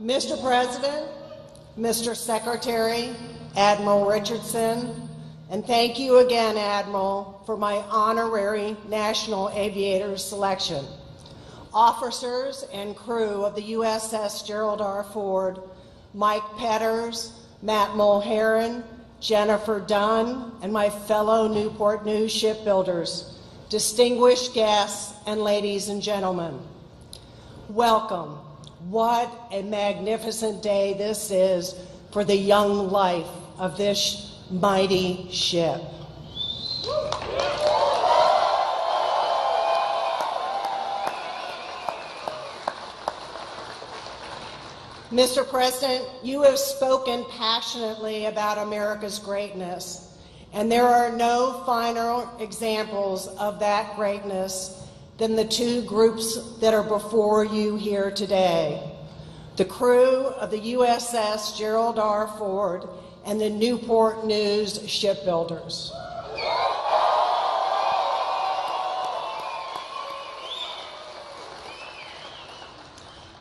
Mr. President, Mr. Secretary, Admiral Richardson, and thank you again, Admiral, for my honorary National Aviator selection. Officers and crew of the USS Gerald R. Ford, Mike Petters, Matt Mulheron, Jennifer Dunn, and my fellow Newport News shipbuilders, distinguished guests, and ladies and gentlemen, welcome. What a magnificent day this is for the young life of this mighty ship. Mr. President, you have spoken passionately about America's greatness, and there are no finer examples of that greatness than the two groups that are before you here today. The crew of the USS Gerald R. Ford and the Newport News shipbuilders.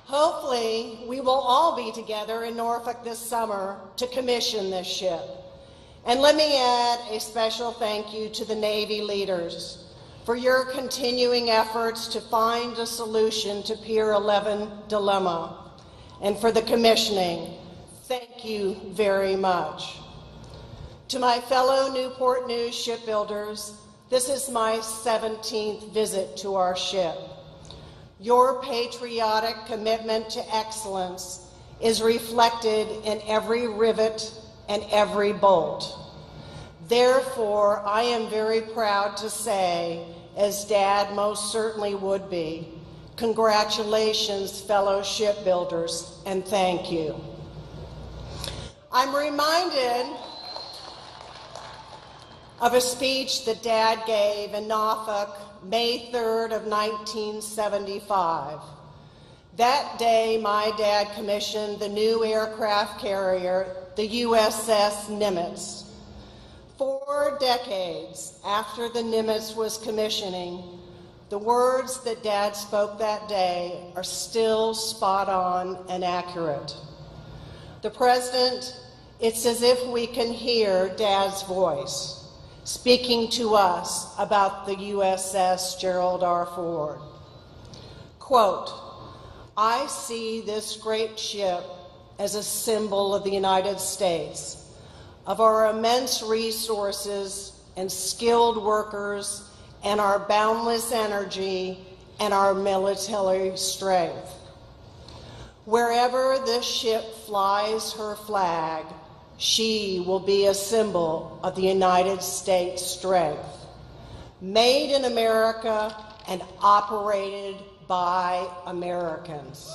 Hopefully, we will all be together in Norfolk this summer to commission this ship. And let me add a special thank you to the Navy leaders for your continuing efforts to find a solution to Pier 11 dilemma. And for the commissioning, thank you very much. To my fellow Newport News shipbuilders, this is my 17th visit to our ship. Your patriotic commitment to excellence is reflected in every rivet and every bolt. Therefore, I am very proud to say, as Dad most certainly would be, congratulations, fellow shipbuilders, and thank you. I'm reminded of a speech that Dad gave in Norfolk, May 3rd of 1975. That day, my dad commissioned the new aircraft carrier, the USS Nimitz. 4 decades after the Nimitz was commissioning, the words that Dad spoke that day are still spot on and accurate. The President, it's as if we can hear Dad's voice speaking to us about the USS Gerald R. Ford. Quote, "I see this great ship as a symbol of the United States, of our immense resources and skilled workers and our boundless energy and our military strength. Wherever this ship flies her flag, she will be a symbol of the United States strength, made in America and operated by Americans."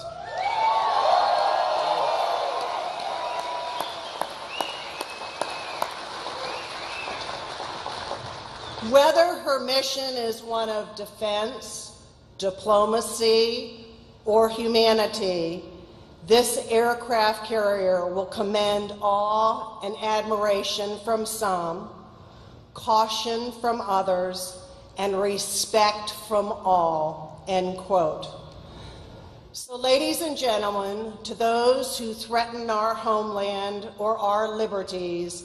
Whether her mission is one of defense, diplomacy, or humanity, this aircraft carrier will command awe and admiration from some, caution from others, and respect from all, end quote. So, ladies and gentlemen, to those who threaten our homeland or our liberties,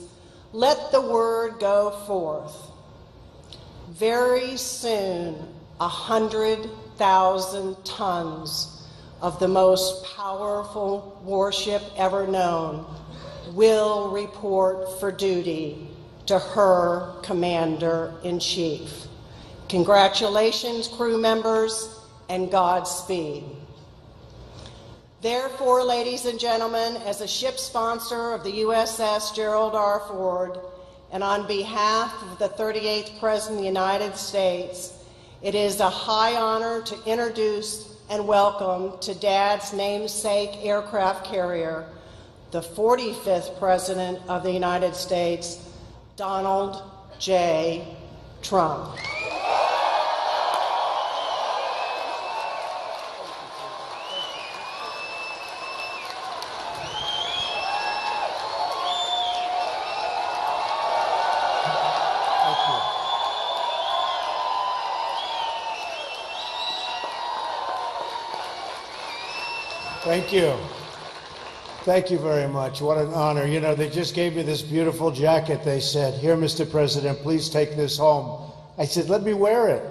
let the word go forth. Very soon, 100,000 tons of the most powerful warship ever known will report for duty to her Commander-in-Chief. Congratulations, crew members, and Godspeed. Therefore, ladies and gentlemen, as a ship sponsor of the USS Gerald R. Ford, and on behalf of the 38th President of the United States, it is a high honor to introduce and welcome to Dad's namesake aircraft carrier, the 45th President of the United States, Donald J. Trump. Thank you. Thank you very much. What an honor. You know, they just gave me this beautiful jacket. They said, "Here, Mr. President, please take this home." I said, "Let me wear it."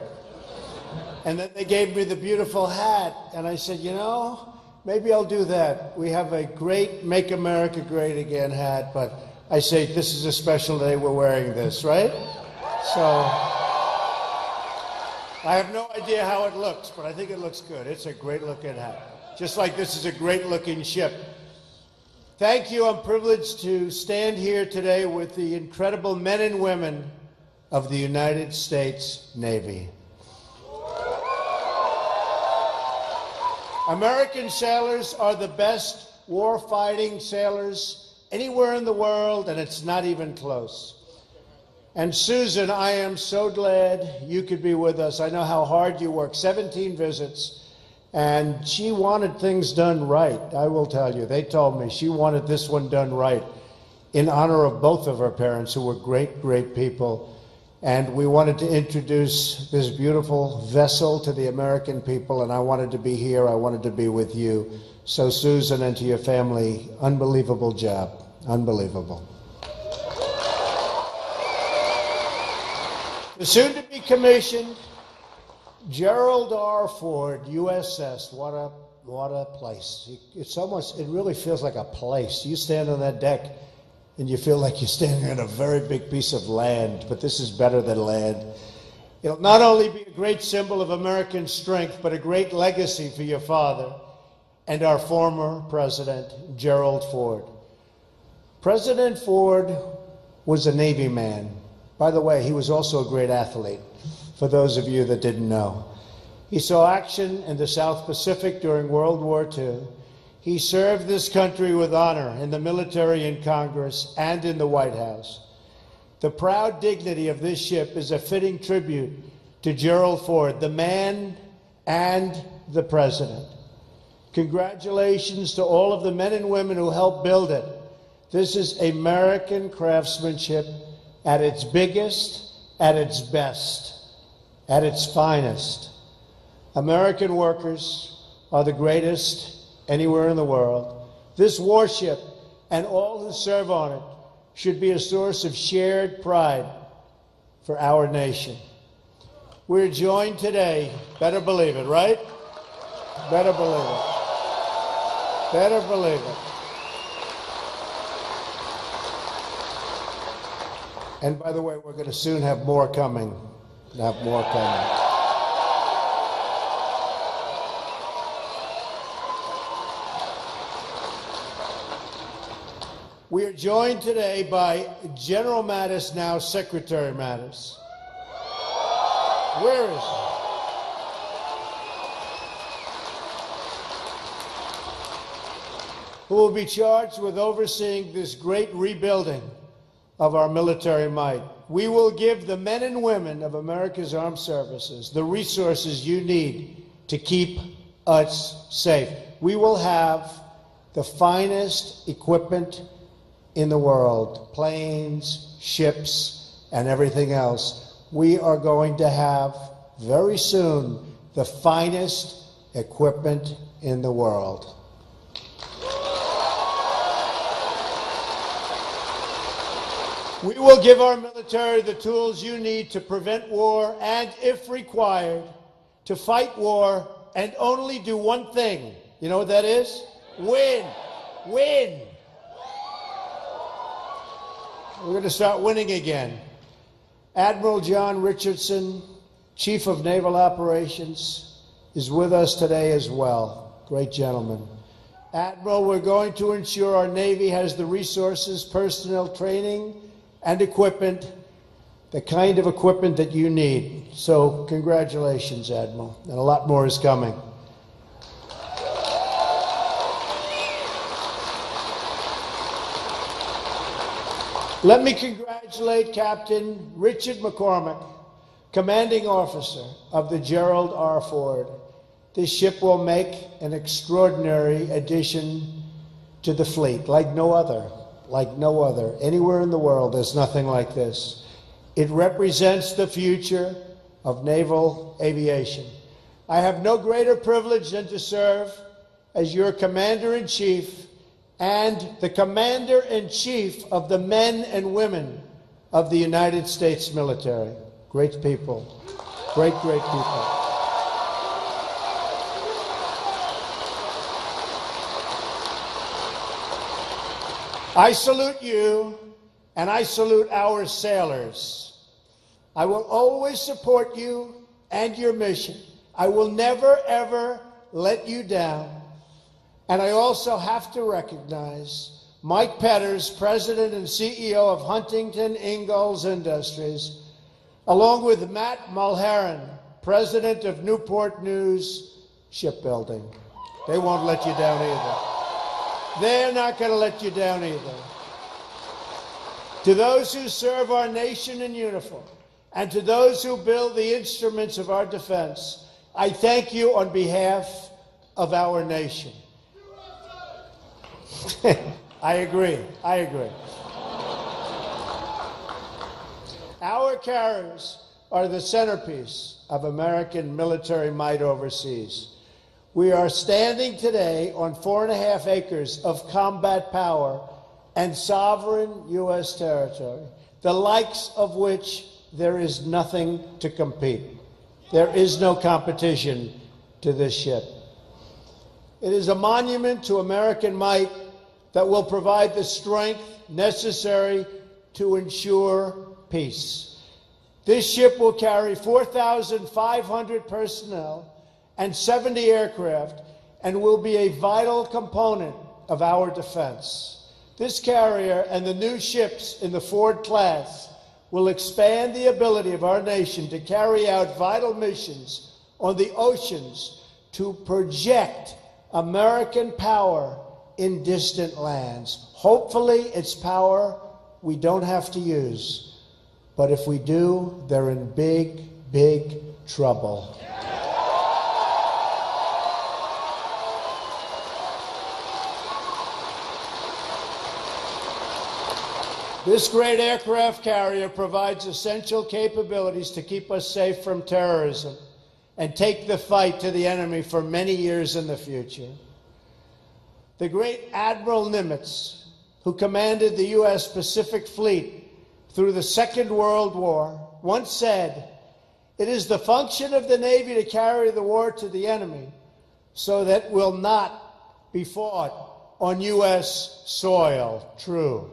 And then they gave me the beautiful hat. And I said, you know, maybe I'll do that. We have a great Make America Great Again hat, but I say this is a special day, we're wearing this, right? So I have no idea how it looks, but I think it looks good. It's a great looking hat. Just like this is a great looking ship. Thank you. I'm privileged to stand here today with the incredible men and women of the United States Navy. American sailors are the best war-fighting sailors anywhere in the world, and it's not even close. And Susan, I am so glad you could be with us. I know how hard you work, 17 visits, and she wanted things done right. I will tell you, they told me she wanted this one done right in honor of both of her parents, who were great, great people. And we wanted to introduce this beautiful vessel to the American people, and I wanted to be here. I wanted to be with you. So, Susan, and to your family, unbelievable job. Unbelievable. The soon-to-be commissioned Gerald R. Ford, USS. What a place. It really feels like a place. You stand on that deck, and you feel like you're standing on a very big piece of land, but this is better than land. It'll not only be a great symbol of American strength, but a great legacy for your father and our former president, Gerald Ford. President Ford was a Navy man. By the way, he was also a great athlete, for those of you that didn't know. He saw action in the South Pacific during World War II. He served this country with honor in the military, in Congress, and in the White House. The proud dignity of this ship is a fitting tribute to Gerald Ford, the man and the president. Congratulations to all of the men and women who helped build it. This is American craftsmanship at its biggest, at its best, at its finest. American workers are the greatest anywhere in the world. This warship and all who serve on it should be a source of shared pride for our nation. We're joined today, better believe it, right? Better believe it. Better believe it. And by the way, we're going to soon have more coming. Have more coming. We are joined today by General Mattis, now Secretary Mattis. Where is he? Who will be charged with overseeing this great rebuilding of our military might. We will give the men and women of America's armed services the resources you need to keep us safe. We will have the finest equipment in the world, planes, ships, and everything else. We are going to have very soon the finest equipment in the world. We will give our military the tools you need to prevent war and, if required, to fight war and only do one thing. You know what that is? Win. Win. We're going to start winning again. Admiral John Richardson, Chief of Naval Operations, is with us today as well. Great gentleman. Admiral, we're going to ensure our Navy has the resources, personnel, training, and equipment, the kind of equipment that you need. So congratulations, Admiral, and a lot more is coming. Let me congratulate Captain Richard McCormick, Commanding Officer of the Gerald R. Ford. This ship will make an extraordinary addition to the fleet, like no other. Like no other. Anywhere in the world, there's nothing like this. It represents the future of naval aviation. I have no greater privilege than to serve as your Commander-in-Chief and the Commander-in-Chief of the men and women of the United States military. Great people. Great, great people. I salute you, and I salute our sailors. I will always support you and your mission. I will never, ever let you down. And I also have to recognize Mike Petters, President and CEO of Huntington Ingalls Industries, along with Matt Mulheron, President of Newport News Shipbuilding. They won't let you down either. They're not going to let you down either. To those who serve our nation in uniform, and to those who build the instruments of our defense, I thank you on behalf of our nation. I agree. I agree. Our carriers are the centerpiece of American military might overseas. We are standing today on 4.5 acres of combat power and sovereign U.S. territory, the likes of which there is nothing to compete. There is no competition to this ship. It is a monument to American might that will provide the strength necessary to ensure peace. This ship will carry 4,500 personnel and 70 aircraft and will be a vital component of our defense. This carrier and the new ships in the Ford class will expand the ability of our nation to carry out vital missions on the oceans to project American power in distant lands. Hopefully, it's power we don't have to use. But if we do, they're in big, big trouble. This great aircraft carrier provides essential capabilities to keep us safe from terrorism and take the fight to the enemy for many years in the future. The great Admiral Nimitz, who commanded the U.S. Pacific Fleet through the Second World War, once said, "It is the function of the Navy to carry the war to the enemy so that it will not be fought on U.S. soil." True.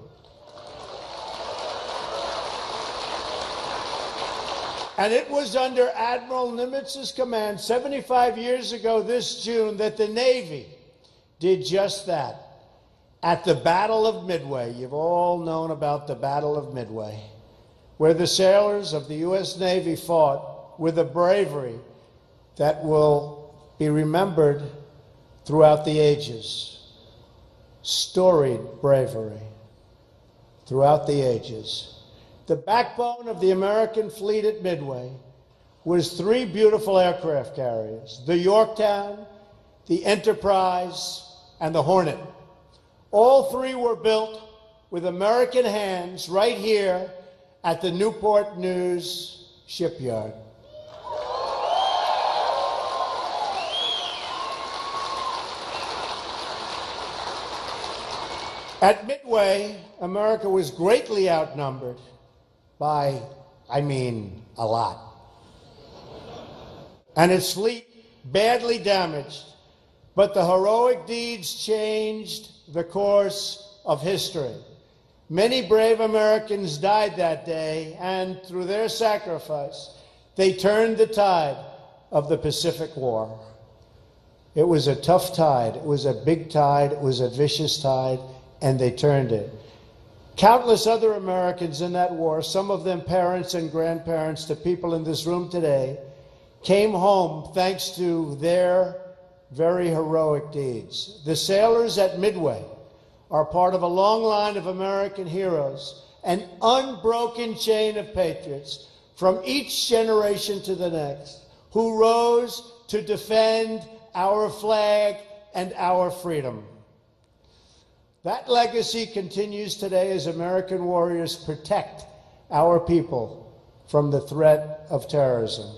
And it was under Admiral Nimitz's command 75 years ago this June that the Navy did just that. At the Battle of Midway, you've all known about the Battle of Midway, where the sailors of the U.S. Navy fought with a bravery that will be remembered throughout the ages. Storied bravery throughout the ages. The backbone of the American fleet at Midway was 3 beautiful aircraft carriers, the Yorktown, the Enterprise, and the Hornet. All 3 were built with American hands right here at the Newport News shipyard. At Midway, America was greatly outnumbered by, a lot. And its fleet badly damaged, but the heroic deeds changed the course of history. Many brave Americans died that day, and through their sacrifice, they turned the tide of the Pacific War. It was a tough tide. It was a big tide. It was a vicious tide, and they turned it. Countless other Americans in that war, some of them parents and grandparents to people in this room today, came home thanks to their very heroic deeds. The sailors at Midway are part of a long line of American heroes, an unbroken chain of patriots from each generation to the next, who rose to defend our flag and our freedom. That legacy continues today as American warriors protect our people from the threat of terrorism.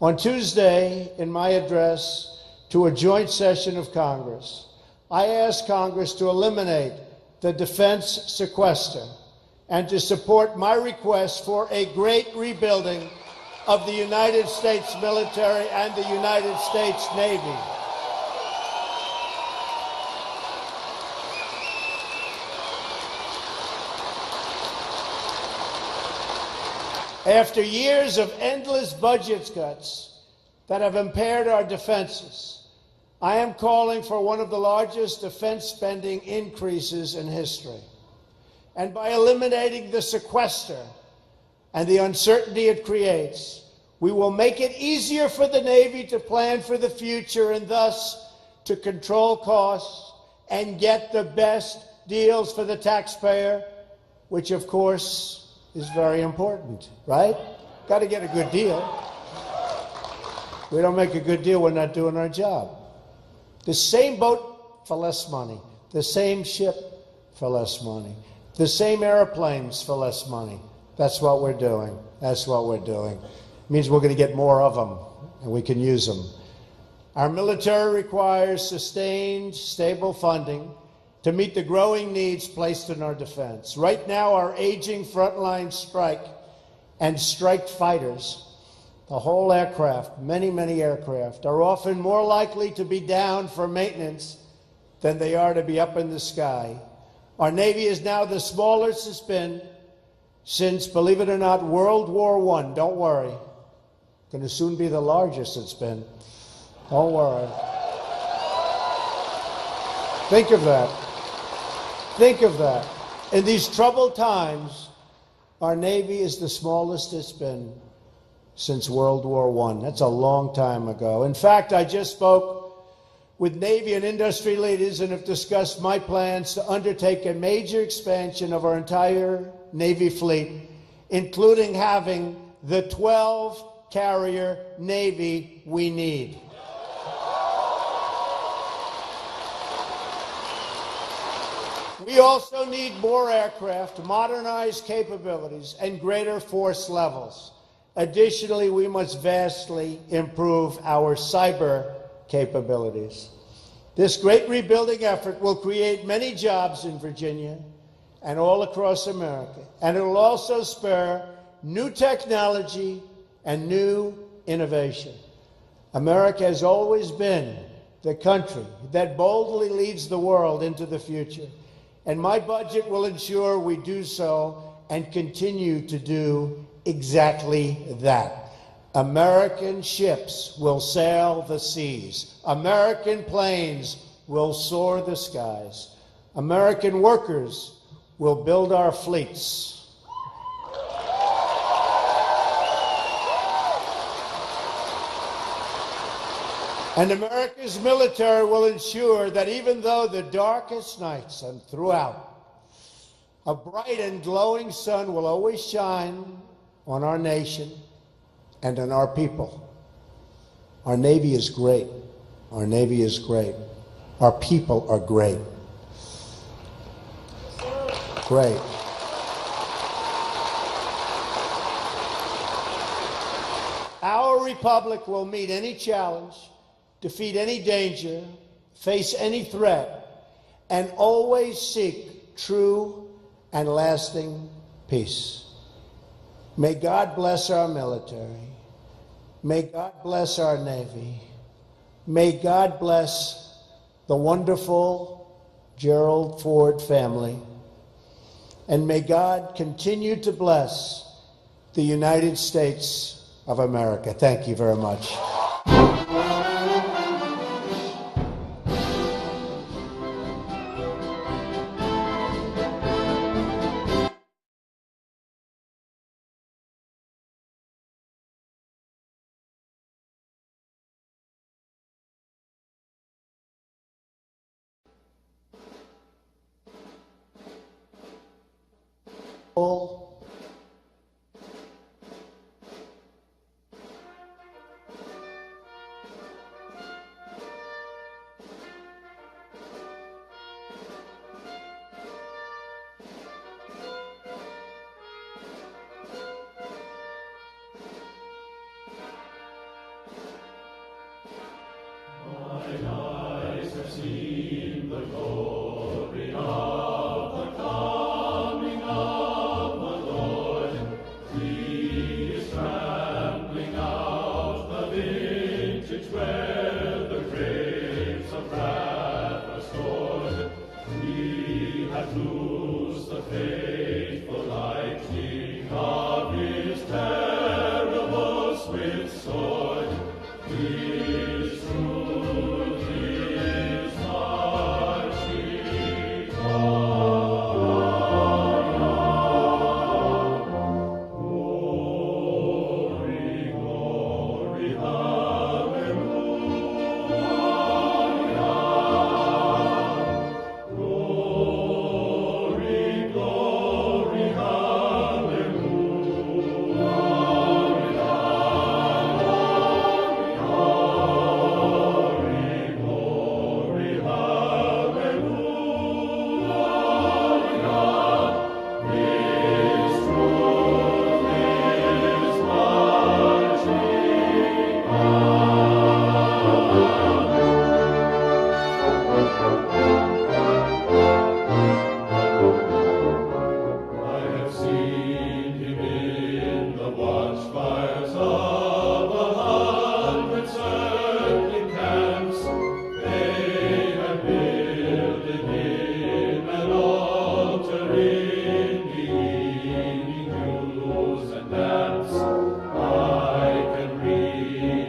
On Tuesday, in my address to a joint session of Congress, I ask Congress to eliminate the defense sequester and to support my request for a great rebuilding of the United States military and the United States Navy. After years of endless budget cuts that have impaired our defenses, I am calling for one of the largest defense spending increases in history. And by eliminating the sequester and the uncertainty it creates, we will make it easier for the Navy to plan for the future and thus to control costs and get the best deals for the taxpayer, which of course is very important, right? Got to get a good deal. We don't make a good deal, we're not doing our job. The same boat for less money, the same ship for less money, the same airplanes for less money. That's what we're doing. That's what we're doing. It means we're going to get more of them, and we can use them. Our military requires sustained, stable funding to meet the growing needs placed in our defense. Right now, our aging frontline strike and strike fighters, the whole aircraft, many, many aircraft, are often more likely to be down for maintenance than they are to be up in the sky. Our Navy is now the smallest it's been since, believe it or not, World War I. Don't worry. Going to soon be the largest it's been. Don't worry. Think of that. Think of that. In these troubled times, our Navy is the smallest it's been since World War I. That's a long time ago. In fact, I just spoke with Navy and industry leaders and have discussed my plans to undertake a major expansion of our entire Navy fleet, including having the 12-carrier Navy we need. We also need more aircraft, modernized capabilities, and greater force levels. Additionally, we must vastly improve our cyber capabilities. This great rebuilding effort will create many jobs in Virginia and all across America, and it will also spur new technology and new innovation. America has always been the country that boldly leads the world into the future, and my budget will ensure we do so and continue to do exactly that. American ships will sail the seas. American planes will soar the skies. American workers will build our fleets. And America's military will ensure that even though the darkest nights and throughout, a bright and glowing sun will always shine on our nation and on our people. Our Navy is great. Our Navy is great. Our people are great. Great. Our republic will meet any challenge, defeat any danger, face any threat, and always seek true and lasting peace. May God bless our military. May God bless our Navy. May God bless the wonderful Gerald Ford family. And may God continue to bless the United States of America. Thank you very much. Mine eyes Glory,